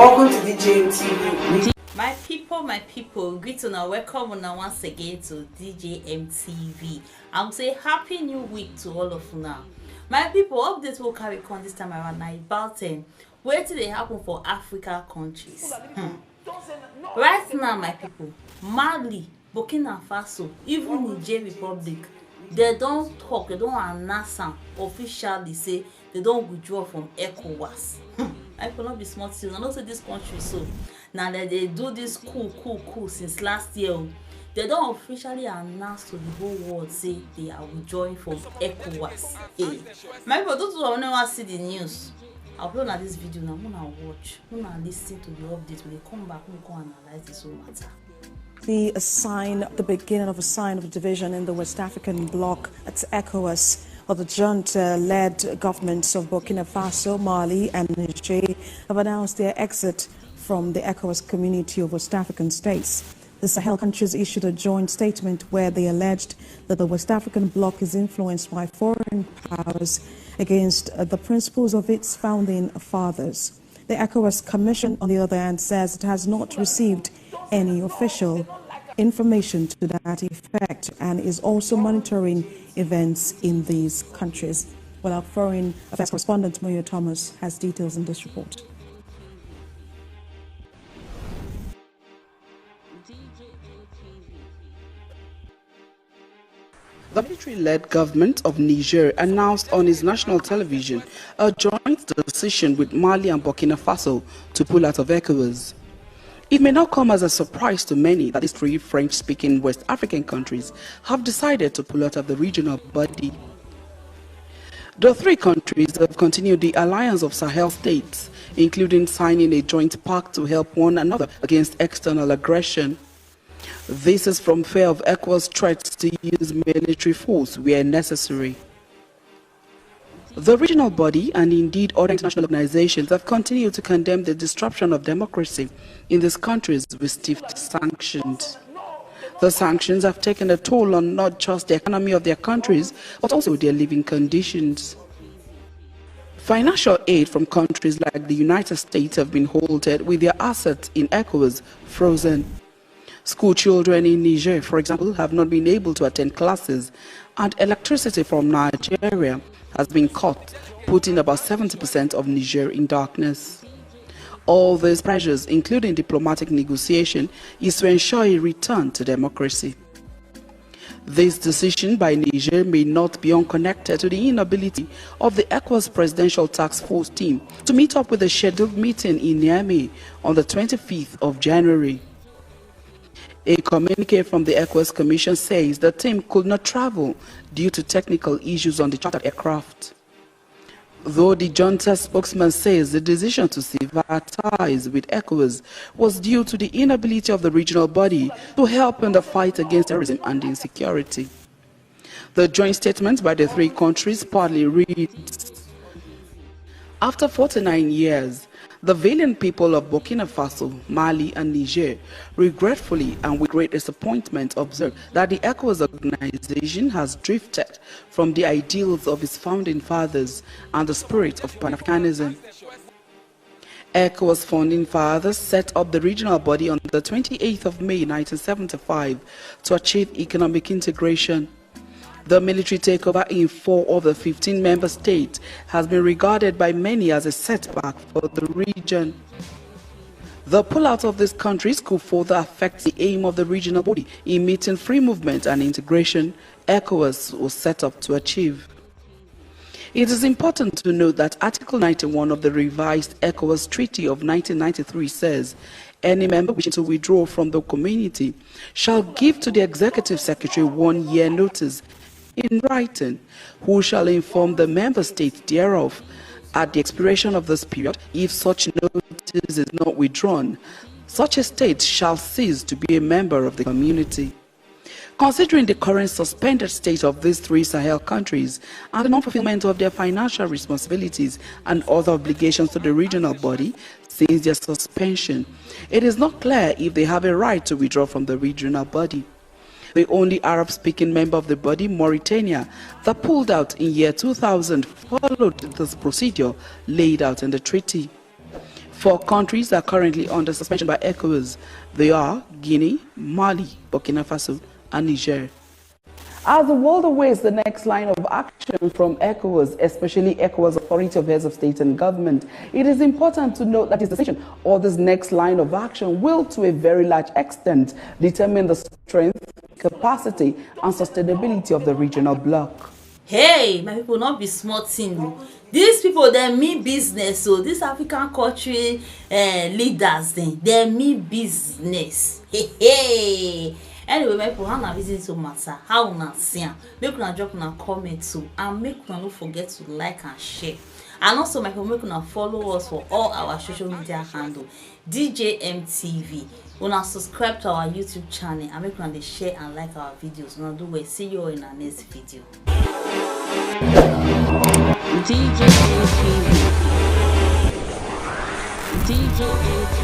Welcome to DJ TV. My people, greeting and welcome once again to DJ TV. I'm saying happy new week to all of you now. My people, updates will carry on this time around now about where did they happen for Africa countries. Right now, my people, Mali, Burkinafaso, even Niger Republic, they don't talk, they don't announce officially say they don't withdraw from Ecowas. I could not be smart still. I know say this country so now that they do this cool since last year. They don't officially announce to the whole world say they are withdrawing from Ecowas. Hey. My people, those who want to see the news, I'll upload on this video now. I'm gonna watch, I'm gonna listen to the updates. When they come back, I'm gonna analyze this whole matter. The beginning of a sign of division in the West African bloc at ECOWAS, or the joint-led governments of Burkina Faso, Mali and Niger have announced their exit from the ECOWAS community of West African states. The Sahel countries issued a joint statement where they alleged that the West African bloc is influenced by foreign powers against the principles of its founding fathers. The ECOWAS Commission, on the other hand, says it has not received any official information to that effect and is also monitoring events in these countries. Well, our foreign affairs correspondent, Moyo Thomas, has details in this report. The military-led government of Niger announced on its national television a joint decision with Mali and Burkina Faso to pull out of ECOWAS. It may not come as a surprise to many that these three French-speaking West African countries have decided to pull out of the regional body. The three countries have continued the alliance of Sahel states, including signing a joint pact to help one another against external aggression. This is from fear of ECOWAS threats to use military force where necessary. The regional body and indeed other international organizations have continued to condemn the disruption of democracy in these countries with stiff sanctions. The sanctions have taken a toll on not just the economy of their countries, but also their living conditions. Financial aid from countries like the United States have been halted, with their assets in ECOWAS frozen. School children in Niger, for example, have not been able to attend classes, and electricity from Nigeria has been cut, putting about 70% of Niger in darkness. All these pressures, including diplomatic negotiation, is to ensure a return to democracy. This decision by Niger may not be unconnected to the inability of the ECOWAS Presidential Task Force team to meet up with a scheduled meeting in Niamey on the 25th of January. A communique from the Ecowas Commission says the team could not travel due to technical issues on the chartered aircraft. Though the junta spokesman says the decision to sever ties with Ecowas was due to the inability of the regional body to help in the fight against terrorism and insecurity. The joint statement by the three countries partly reads, "After 49 years, the valiant people of Burkina Faso, Mali and Niger regretfully and with great disappointment observe that the ECOWAS organization has drifted from the ideals of its founding fathers and the spirit of Pan-Africanism. ECOWAS founding fathers set up the regional body on the 28th of May 1975 to achieve economic integration. The military takeover in 4 of the 15 member states has been regarded by many as a setback for the region. The pullout of these countries could further affect the aim of the regional body in meeting free movement and integration ECOWAS was set up to achieve. It is important to note that Article 91 of the revised ECOWAS Treaty of 1993 says, any member wishing to withdraw from the community shall give to the Executive Secretary 1 year notice in writing, who shall inform the member state thereof. At the expiration of this period, if such notice is not withdrawn, such a state shall cease to be a member of the community. Considering the current suspended state of these three Sahel countries and the non-fulfillment of their financial responsibilities and other obligations to the regional body since their suspension, it is not clear if they have a right to withdraw from the regional body. The only Arab-speaking member of the body, Mauritania, that pulled out in year 2000 followed this procedure laid out in the treaty. Four countries are currently under suspension by Ecowas. They are Guinea, Mali, Burkina Faso, and Niger. As the world awaits the next line of action from Ecowas, especially Ecowas Authority of Heads of State and Government, it is important to note that his decision or this next line of action will, to a very large extent, determine the strength, capacity, and sustainability of the regional bloc. Hey, my people, not be smart thing. These people, they mean business. So these African country leaders, they mean business. Hey. Anyway, my people, how na visit to matter? How na see? Make una drop una comment too, and make una not forget to like and share. And also, my people, make una follow us for all our social media handle, DJMTV. Una subscribe to our YouTube channel and make una share and like our videos. Una do well. See you all in our next video. DJMTV.